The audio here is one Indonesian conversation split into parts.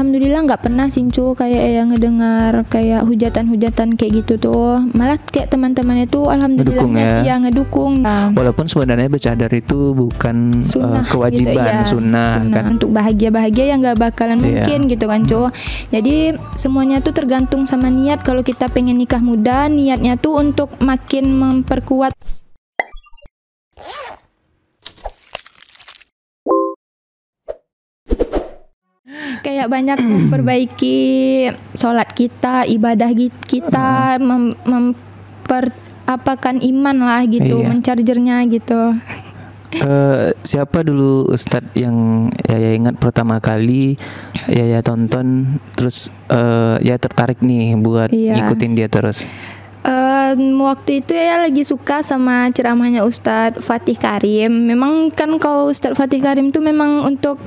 alhamdulillah nggak pernah Sincu kayak yang ngedengar kayak hujatan-hujatan kayak gitu tuh. Malah kayak teman-temannya tuh alhamdulillahnya ya ngedukung. Walaupun sebenarnya bercadar itu bukan Sunnah, kewajiban, gitu, sunnah kan. Untuk bahagia-bahagia yang nggak bakalan mungkin gitu kan cu. Jadi semuanya tuh tergantung sama niat. Kalau kita pengen nikah muda, niatnya tuh untuk makin memperkuat kayak banyak memperbaiki sholat kita, ibadah kita, memperapakan iman lah gitu, mencargernya gitu. Siapa dulu Ustadz yang Yaya ingat pertama kali Yaya tonton terus ya tertarik nih buat ngikutin dia terus? Waktu itu ya lagi suka sama ceramahnya Ustadz Fatih Karim. Memang kan kalau Ustadz Fatih Karim tuh memang untuk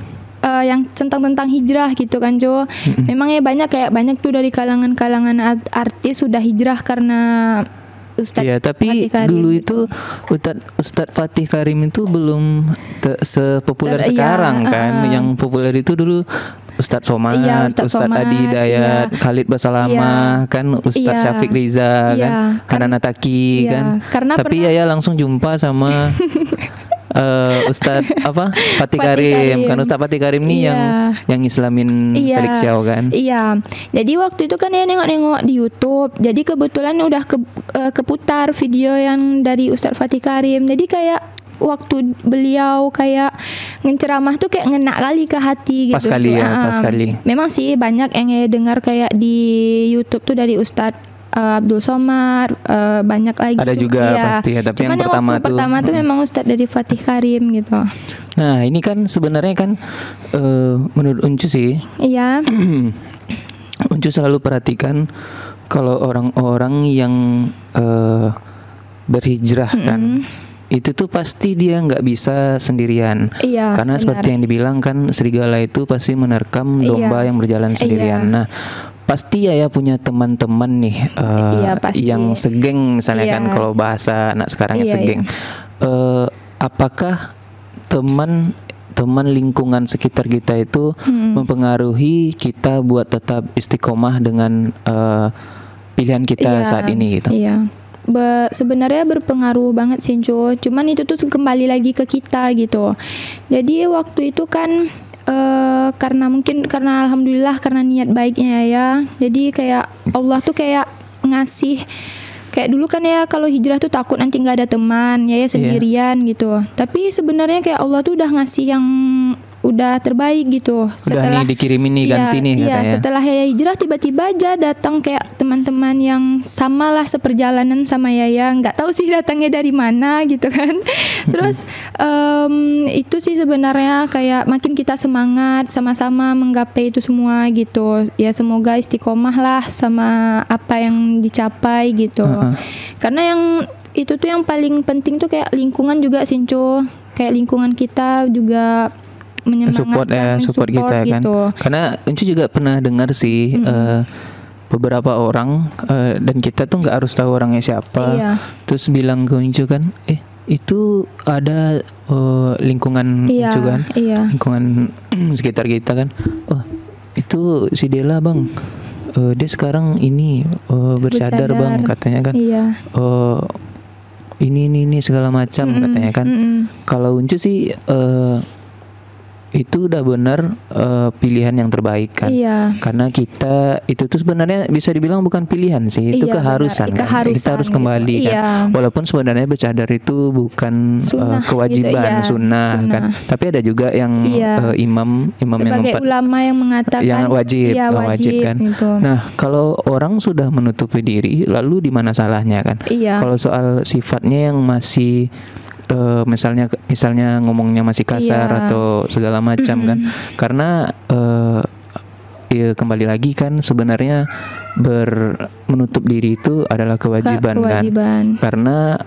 yang tentang hijrah gitu kan Jo. Memang ya banyak tuh dari kalangan artis sudah hijrah karena Ustadz. Iya, tapi dulu itu Ustadz Fatih Karim itu belum sepopuler sekarang kan. Yang populer itu dulu Ustadz Somad, Ustadz Adi Hidayat, Khalid Basalamah, kan Ustadz Syafiq Riza, kan Hanana Taki kan. Tapi Yaya langsung jumpa sama Ustadz Fatih Karim. Kan Ustadz Fatih Karim nih yang islamin Felix Xiao kan. Iya. Jadi waktu itu kan ya nengok-nengok di YouTube. Jadi kebetulan udah keputar video yang dari Ustadz Fatih Karim. Jadi kayak waktu beliau kayak ngeceramah tuh kayak ngena kali ke hati gitu. Pas kali. Memang sih banyak yang dengar kayak di YouTube tuh dari Ustadz Abdul Somad, banyak lagi. Ada juga pasti ya, tapi cuman yang pertama tuh memang Ustadz dari Fatih Karim gitu. Nah ini kan sebenarnya kan menurut Uncu sih, Uncu selalu perhatikan kalau orang-orang yang berhijrah kan, itu tuh pasti dia nggak bisa sendirian. Karena benar. Seperti yang dibilang kan serigala itu pasti menerkam domba yang berjalan sendirian. Nah pasti ya punya teman-teman nih yang segeng misalnya kan, kalau bahasa anak sekarang segeng. Apakah teman lingkungan sekitar kita itu mempengaruhi kita buat tetap istiqomah dengan pilihan kita saat ini gitu? Sebenarnya berpengaruh banget sih cuman itu tuh kembali lagi ke kita gitu. Jadi waktu itu kan karena alhamdulillah karena niat baiknya ya. Jadi kayak Allah tuh kayak ngasih, kayak dulu kan ya kalau hijrah tuh takut nanti nggak ada teman ya sendirian gitu. Tapi sebenarnya kayak Allah tuh udah ngasih yang udah terbaik gitu. Setelah dikirimin nih ganti nih katanya. Setelah Yaya hijrah tiba-tiba aja datang kayak teman-teman yang samalah seperjalanan sama Yaya. Nggak tahu sih datangnya dari mana gitu kan. Terus itu sih sebenarnya kayak makin kita semangat sama-sama menggapai itu semua gitu. Ya semoga istiqomah lah sama apa yang dicapai gitu. Karena yang itu tuh yang paling penting tuh kayak lingkungan juga Sinco. Kayak lingkungan kita juga support kita gitu. Kan. Karena Uncu juga pernah dengar sih beberapa orang dan kita tuh nggak harus tahu orangnya siapa. Terus bilang ke Uncu kan, itu ada lingkungan Uncu kan, lingkungan sekitar kita kan. Oh itu si Dela bang, dia sekarang ini bercadar bang katanya kan. Ini segala macam katanya kan. Kalau Uncu sih itu udah benar pilihan yang terbaik kan. Karena kita itu tuh sebenarnya bisa dibilang bukan pilihan sih, itu keharusan kan. Kita harus kembali kan. Walaupun sebenarnya bercadar itu bukan kewajiban gitu, sunnah kan. Tapi ada juga yang imam sebagai yang ulama yang mengatakan yang wajib kan. Gitu. Nah, kalau orang sudah menutupi diri lalu di mana salahnya kan? Kalau soal sifatnya yang masih misalnya ngomongnya masih kasar atau segala macam kan, karena ya kembali lagi kan sebenarnya menutup diri itu adalah kewajiban. Kan, karena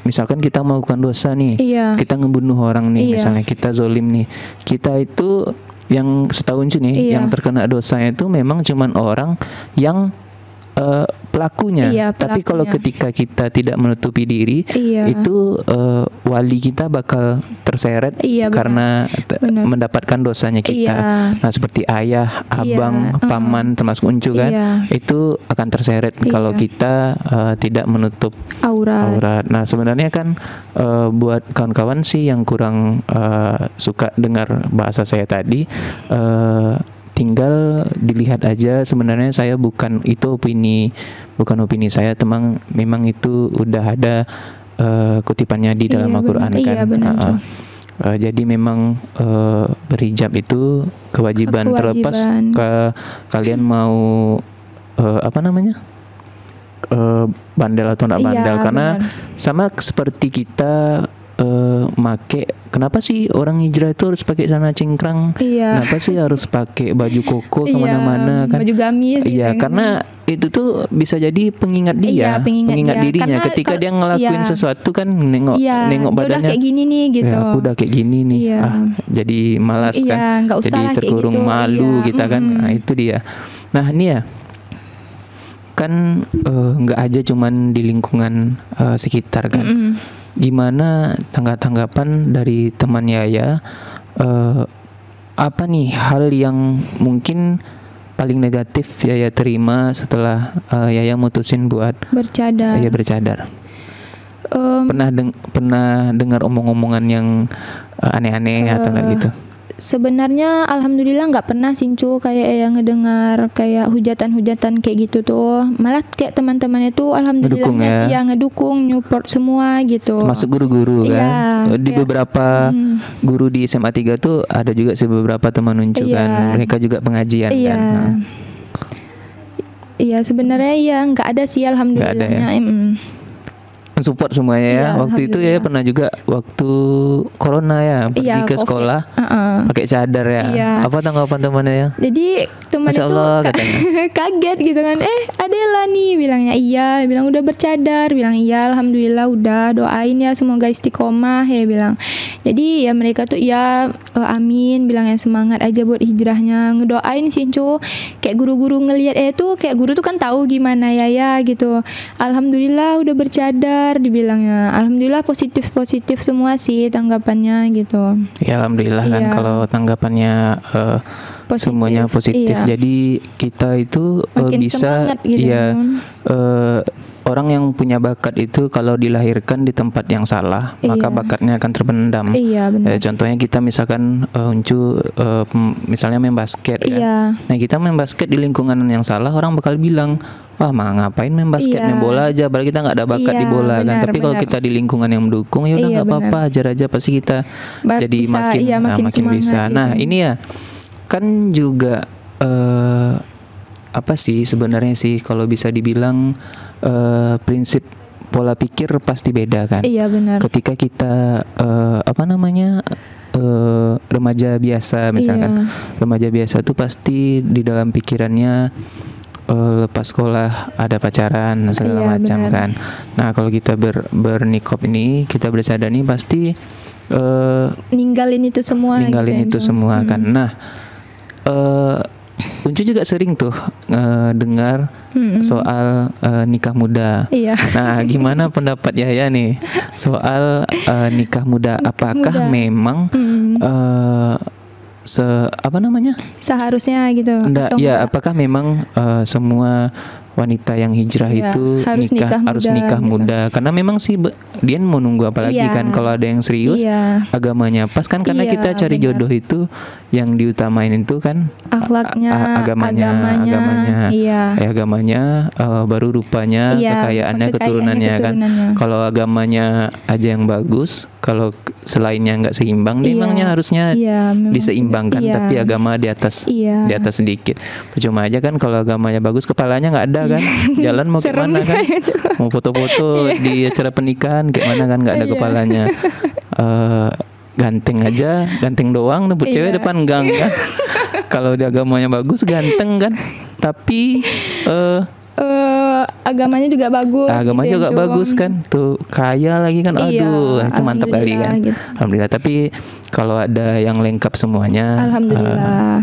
misalkan kita melakukan dosa nih, kita ngebunuh orang nih, misalnya kita zolim nih, kita itu yang setahu nih yang terkena dosanya itu memang cuman orang yang pelakunya. Tapi kalau ketika kita tidak menutupi diri, itu wali kita bakal terseret karena mendapatkan dosanya kita. Nah, seperti ayah, abang, paman, termasuk uncu kan, itu akan terseret kalau kita tidak menutup aurat. Nah, sebenarnya kan buat kawan-kawan sih yang kurang suka dengar bahasa saya tadi, tinggal dilihat aja. Sebenarnya saya bukan opini saya, memang itu udah ada kutipannya di dalam Al-Qur'an kan. Jadi memang berhijab itu kewajiban. Terlepas kalian mau bandel atau enggak bandel, karena sama seperti kita make, kenapa sih orang hijrah itu harus pakai celana cingkrang? Kenapa sih harus pakai baju koko kemana-mana kan? Baju gamis. Karena itu tuh bisa jadi pengingat dia, pengingat dirinya. Karena ketika dia ngelakuin sesuatu kan, nengok badannya. Udah kayak gini nih gitu. Udah kayak gini nih. Jadi malas kan. Jadi terkurung gitu. Malu kita kan. Nah, itu dia. Nah, ini ya. Kan nggak aja cuman di lingkungan sekitar kan. Gimana tanggapan dari teman Yaya, apa nih hal yang mungkin paling negatif Yaya terima setelah Yaya mutusin buat bercadar? Bercadar. Pernah dengar omong-omongan yang aneh-aneh atau enggak gitu? Sebenarnya alhamdulillah nggak pernah Sincu kayak yang ngedengar kayak hujatan-hujatan kayak gitu tuh. Malah kayak teman-temannya tuh alhamdulillah ngedukung, support semua gitu. Termasuk guru-guru kan. Di beberapa guru di SMA 3 tuh ada juga sih beberapa teman Uncu kan. Mereka juga pengajian kan. Iya, sebenarnya nggak ada sih alhamdulillahnya. Support semuanya ya. Waktu itu ya pernah juga waktu corona ya pergi ke sekolah pakai cadar ya. Apa tanggapan temannya ya? Jadi temannya tuh kaget gitu kan. Adela nih bilangnya bilang udah bercadar, bilang alhamdulillah udah, doain ya semoga istiqomah ya bilang. Jadi ya mereka tuh amin, bilangnya semangat aja buat hijrahnya, ngedoain Sincu. Kayak guru-guru ngelihat tuh kayak guru tuh kan tahu gimana ya gitu. Alhamdulillah udah bercadar dibilangnya. Alhamdulillah positif semua sih tanggapannya gitu. Ya alhamdulillah kan kalau tanggapannya semuanya positif. Jadi kita itu bisa gitu, orang yang punya bakat itu kalau dilahirkan di tempat yang salah, maka bakatnya akan terpendam. Contohnya kita misalkan Uncu misalnya main basket kan. Nah, kita main basket di lingkungan yang salah, orang bakal bilang, "Wah, ngapain main basket, main bola aja, padahal kita nggak ada bakat di bola kan." Tapi kalau kita di lingkungan yang mendukung, ya udah nggak apa-apa, ajar aja, pasti kita jadi makin bisa. Nah, ini ya kan juga apa sih sebenarnya sih kalau bisa dibilang prinsip pola pikir pasti beda kan. Benar. Ketika kita remaja biasa misalkan, remaja biasa tuh pasti di dalam pikirannya lepas sekolah ada pacaran segala macam kan. Nah, kalau kita bernikop ini, kita bercadar ini pasti ninggalin itu semua kan. Nah, Uncu juga sering tuh dengar soal nikah muda. Nah, gimana pendapat Yaya nih soal nikah muda? Apakah memang seharusnya gitu? Apakah memang semua wanita yang hijrah itu harus nikah muda? Karena memang sih dia mau nunggu apa lagi kan? Kalau ada yang serius, agamanya pas kan, karena kita cari jodoh itu yang diutamain itu kan akhlaknya, agamanya, baru rupanya, kekayaannya, keturunannya kan. Kalau agamanya aja yang bagus, kalau selainnya nggak seimbang, dia emangnya harusnya diseimbangkan, tapi agama di atas sedikit. Percuma aja kan kalau agamanya bagus, kepalanya nggak ada kan, jalan mau kemana kan, mau foto-foto di acara pernikahan kayak mana kan, nggak ada kepalanya. Ganteng doang, nebut cewek depan gang kan. Kalau di agamanya bagus, ganteng kan, tapi agamanya juga bagus. Agamanya juga bagus kan, tuh kaya lagi kan, aduh itu mantap kali kan. Alhamdulillah. Tapi kalau ada yang lengkap semuanya, alhamdulillah.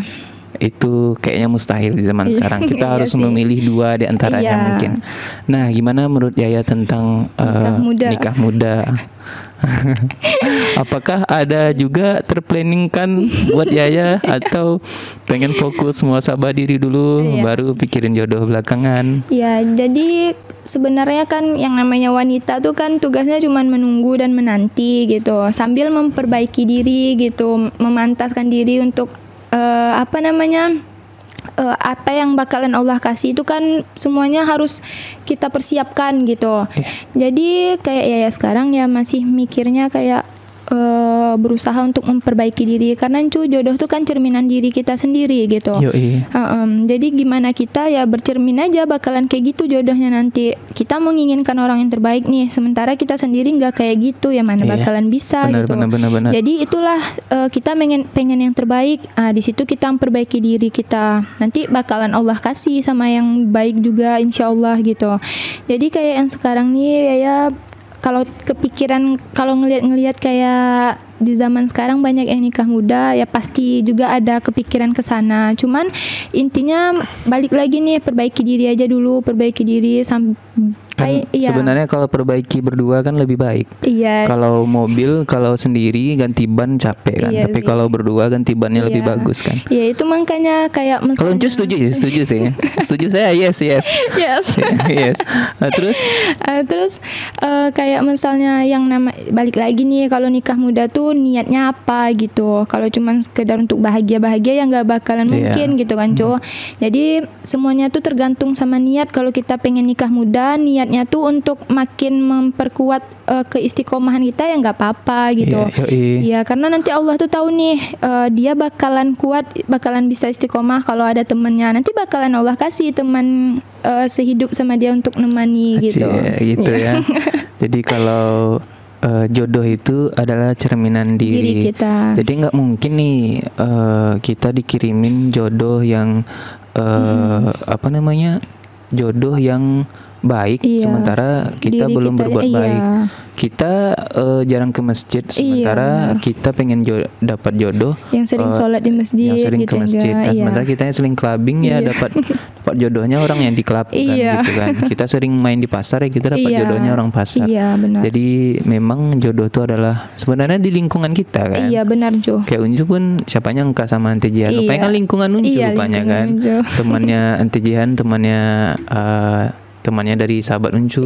itu kayaknya mustahil di zaman sekarang. Kita Iya harus sih. memilih 2 di antaranya Iya. mungkin. Nah, gimana menurut Yaya tentang nikah muda? Apakah ada juga terplanning kan buat Yaya, atau pengen fokus muhasabah diri dulu baru pikirin jodoh belakangan? Ya, jadi sebenarnya kan yang namanya wanita tuh kan tugasnya cuma menunggu dan menanti gitu, sambil memperbaiki diri gitu, memantaskan diri untuk apa yang bakalan Allah kasih itu kan semuanya harus kita persiapkan gitu. Jadi kayak ya sekarang ya masih mikirnya kayak berusaha untuk memperbaiki diri, karena jodoh tuh kan cerminan diri kita sendiri gitu. Jadi gimana kita ya bercermin aja bakalan kayak gitu jodohnya nanti. Kita menginginkan orang yang terbaik nih, sementara kita sendiri nggak kayak gitu, ya mana bakalan bisa gitu. Benar. Jadi itulah kita pengen yang terbaik. Di situ kita memperbaiki diri kita. Nanti bakalan Allah kasih sama yang baik juga, insya Allah gitu. Jadi kayak yang sekarang nih ya kalau kepikiran, kalau ngelihat kayak di zaman sekarang banyak yang nikah muda, ya pasti juga ada kepikiran ke sana. Cuman intinya balik lagi nih, perbaiki diri aja dulu, perbaiki diri sampai sebenarnya kalau perbaiki berdua kan lebih baik. Iya. Kalau mobil, kalau sendiri ganti ban capek kan. Tapi kalau berdua ganti bannya lebih bagus kan. Iya, itu makanya kayak misalnya, kalau Uncu setuju sih. Setuju saya, yes. Yes. Terus kayak misalnya yang balik lagi nih, kalau nikah muda tuh niatnya apa gitu. Kalau cuman sekedar untuk bahagia ya nggak bakalan mungkin gitu kan, Jadi semuanya tuh tergantung sama niat. Kalau kita pengen nikah muda, niatnya tuh untuk makin memperkuat keistiqomahan kita, ya nggak apa-apa gitu. Iya, karena nanti Allah tuh tahu nih dia bakalan kuat, bakalan bisa istiqomah kalau ada temannya. Nanti bakalan Allah kasih teman sehidup sama dia untuk nemani gitu. Gitu ya. Jadi kalau jodoh itu adalah cerminan diri kita. Jadi nggak mungkin nih kita dikirimin jodoh yang jodoh yang baik, sementara kita belum berbuat baik. Kita jarang ke masjid, sementara kita pengen dapat jodoh yang sering sholat di masjid, yang sering ke masjid. Sementara kita yang sering clubbing ya dapat jodohnya orang yang di klub kan, gitu kan. Kita sering main di pasar, ya kita dapat jodohnya orang pasar. Benar. Jadi memang jodoh itu adalah sebenarnya di lingkungan kita kan. Iya, benar, Jo. Kayak Unju pun siapanya engkau sama Anti Jihan. Rupanya kan lingkungan Unju rupanya kan. Temannya Anti Jihan, temannya dari sahabat Uncu,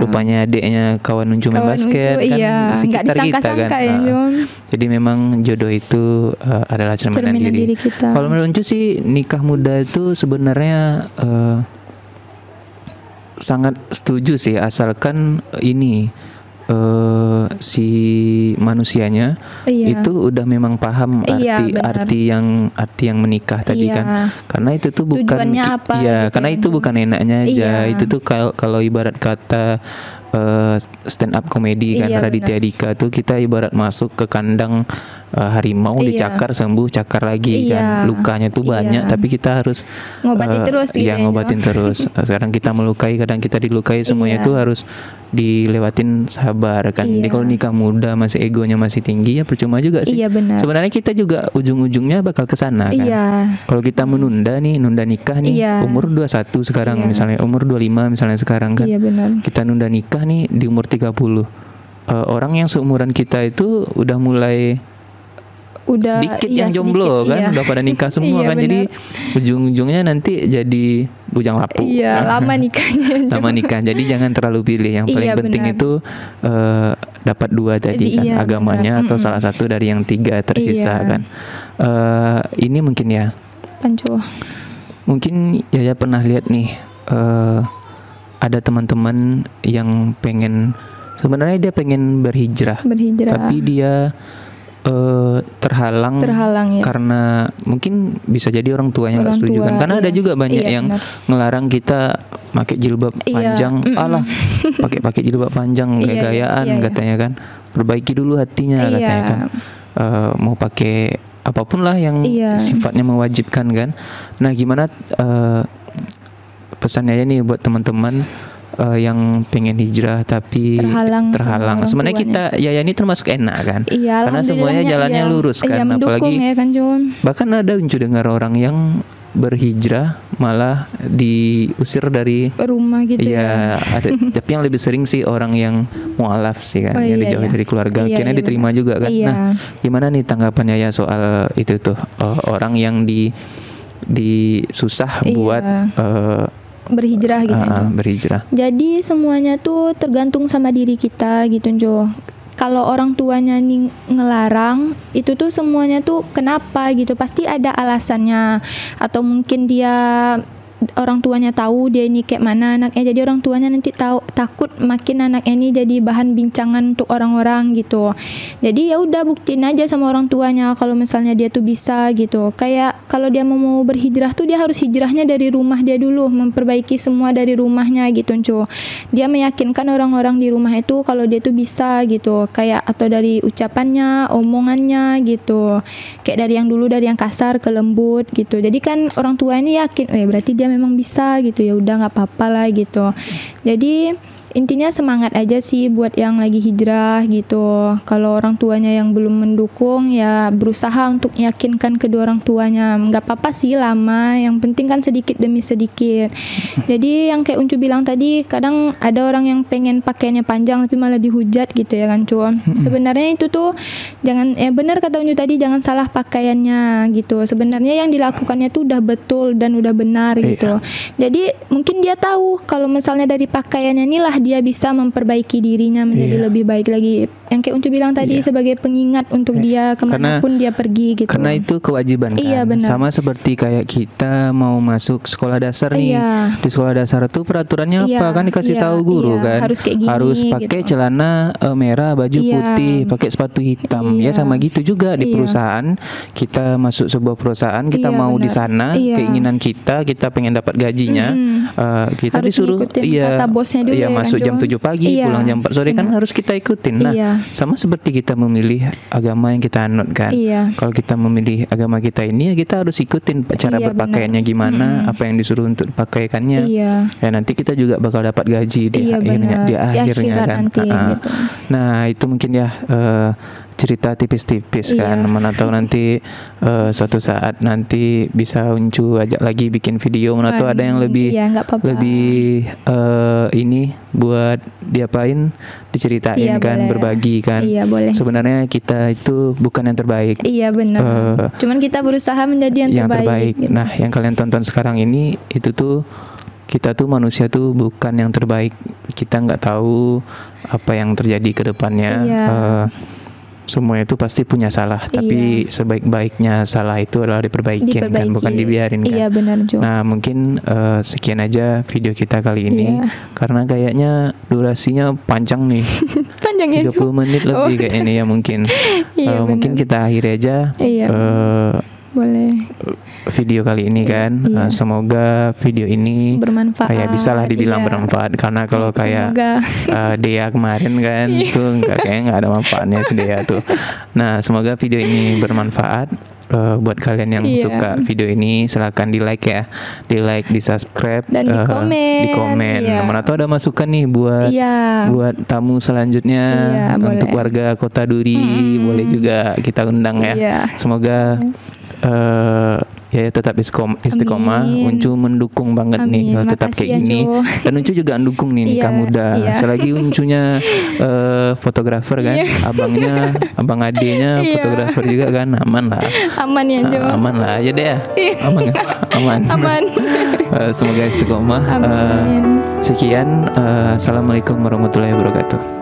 rupanya adiknya kawan Uncu main basket, kan sekitar kita kan. Jadi memang jodoh itu adalah cerminan diri kita. Kalau menurut Uncu sih, nikah muda itu sebenarnya sangat setuju sih, asalkan ini si manusianya itu udah memang paham arti yang menikah tadi kan, karena itu tuh bukan tujuannya apa, karena itu bukan enaknya aja. Itu tuh kalau ibarat kata stand up komedi kan, Raditya Dika tuh, kita ibarat masuk ke kandang harimau, dicakar sembuh, cakar lagi kan, lukanya tuh banyak, tapi kita harus ngobatin terus gitu. Ngobatin terus. Sekarang kita melukai, kadang kita dilukai, semuanya itu harus dilewatin sabar kan. Jadi kalau nikah muda masih egonya masih tinggi, ya percuma juga sih. Sebenarnya kita juga ujung-ujungnya bakal ke sana kan. Kalau kita nunda nikah nih umur 21 sekarang, misalnya umur 25 misalnya sekarang kan. Kita nunda nikah nih di umur 30. Orang yang seumuran kita itu udah mulai sedikit yang jomblo kan, udah pada nikah semua kan. Jadi ujung-ujungnya nanti jadi bujang lapuk. Lama nikahnya. Lama nikah. Jadi jangan terlalu pilih. Yang paling penting itu dapat 2 tadi kan, agamanya atau salah satu dari yang 3 tersisa kan. Ini mungkin ya, Pancu, mungkin Yaya pernah lihat nih, ada teman-teman yang sebenarnya dia pengen berhijrah. Tapi dia terhalang karena mungkin bisa jadi orang tuanya nggak setuju kan, karena ada juga banyak yang ngelarang kita pakai jilbab panjang. Pakai jilbab panjang gaya-gayaan katanya kan, perbaiki dulu hatinya katanya kan. Mau pakai apapun lah yang sifatnya mewajibkan kan. Nah, gimana pesannya nih buat teman-teman yang pengen hijrah tapi terhalang. Sebenarnya kita ya ini termasuk enak kan? Iya, karena semuanya jalannya lurus kan, apalagi ya kan, bahkan ada dengar orang yang berhijrah malah diusir dari rumah gitu ya. Ada, tapi yang lebih sering sih orang yang mualaf sih kan, yang dijauhi dari keluarga, akhirnya diterima juga kan. Nah, gimana nih tanggapannya ya soal itu tuh, orang yang susah buat berhijrah gitu. Berhijrah. Jadi semuanya tuh tergantung sama diri kita gitu, Jo. Kalau orang tuanya nih ngelarang, itu tuh semuanya tuh kenapa gitu, pasti ada alasannya. Atau mungkin orang tuanya tahu dia ini kayak mana anaknya, jadi orang tuanya nanti takut makin anaknya ini jadi bahan bincangan untuk orang-orang gitu. Jadi ya udah buktiin aja sama orang tuanya kalau misalnya dia tuh bisa gitu. Kayak kalau dia mau berhijrah tuh dia harus hijrahnya dari rumah dia dulu, memperbaiki semua dari rumahnya gitu, Cu. Dia meyakinkan orang-orang di rumah itu kalau dia tuh bisa gitu. Kayak atau dari ucapannya, omongannya gitu. Kayak dari yang kasar ke lembut gitu. Jadi kan orang tua ini yakin, berarti dia memang bisa gitu, ya udah nggak apa-apa lah gitu. Jadi intinya semangat aja sih buat yang lagi hijrah gitu. Kalau orang tuanya yang belum mendukung, ya berusaha untuk yakinkan kedua orang tuanya. Nggak apa-apa sih lama, yang penting kan sedikit demi sedikit. Jadi yang kayak Uncu bilang tadi, kadang ada orang yang pengen pakaiannya panjang tapi malah dihujat gitu ya kan, Cu. Sebenarnya itu tuh jangan, benar kata Uncu tadi, jangan salah pakaiannya gitu. Sebenarnya yang dilakukannya tuh udah betul dan udah benar gitu. Jadi mungkin dia tahu kalau misalnya dari pakaiannya inilah dia bisa memperbaiki dirinya menjadi lebih baik lagi. Yang kayak Uncu bilang tadi, sebagai pengingat untuk dia kemanapun dia pergi gitu. Karena itu kewajiban kan. Benar. Sama seperti kayak kita mau masuk sekolah dasar nih. Di sekolah dasar tuh peraturannya apa kan dikasih tahu guru kan. Harus kayak gini. Harus pakai gitu. celana merah, baju putih, pakai sepatu hitam. Ya sama gitu juga di perusahaan. Kita masuk sebuah perusahaan, kita mau di sana, keinginan kita pengen dapat gajinya. Kita harus disuruh kata bosnya dulu masuk jam 7 pagi, pulang jam 4 sore kan harus kita ikutin. Nah, sama seperti kita memilih agama yang kita anut kan. Kalau kita memilih agama kita ini, ya kita harus ikutin cara berpakaiannya gimana, apa yang disuruh untuk pakaikannya. Ya nanti kita juga bakal dapat gaji di akhirnya kan. Nanti, gitu. Nah, itu mungkin ya cerita tipis-tipis kan. Mana tahu nanti suatu saat nanti bisa Uncu ajak lagi bikin video. Mana tahu ada yang lebih ini buat diapain, diceritain kan, berbagi kan. Sebenarnya kita itu bukan yang terbaik. Benar. Cuman kita berusaha menjadi yang terbaik. Gitu. Nah, yang kalian tonton sekarang ini itu tuh kita tuh manusia tuh bukan yang terbaik. Kita nggak tahu apa yang terjadi ke depannya. Semua itu pasti punya salah, tapi sebaik-baiknya salah itu adalah diperbaiki. Kan, bukan dibiarin kan. Benar juga. Nah, mungkin sekian aja video kita kali ini, karena kayaknya durasinya panjang nih. Panjang 30 menit lebih kayak ini ya mungkin. Mungkin kita akhiri aja. Boleh. Video kali ini kan. Semoga video ini bermanfaat. Kayak bisa lah dibilang bermanfaat, karena kalau kayak Dea kemarin kan itu kayaknya nggak ada manfaatnya si Dea tuh. Nah, semoga video ini bermanfaat. Buat kalian yang suka video ini, silakan di like ya, di subscribe dan di komen. Mana tahu ada masukan nih buat tamu selanjutnya untuk warga Kota Duri, boleh juga kita undang ya. Semoga ya tetap istiqomah. Uncu mendukung banget nih kalau tetap kayak gini. Dan Uncu juga mendukung nih nikah muda. Selagi Uncunya fotografer kan, abang adenya fotografer juga kan, aman lah. Aman ya, Jo. Aman lah aja deh. Aman. Semoga istiqomah. Sekian. Assalamualaikum warahmatullahi wabarakatuh.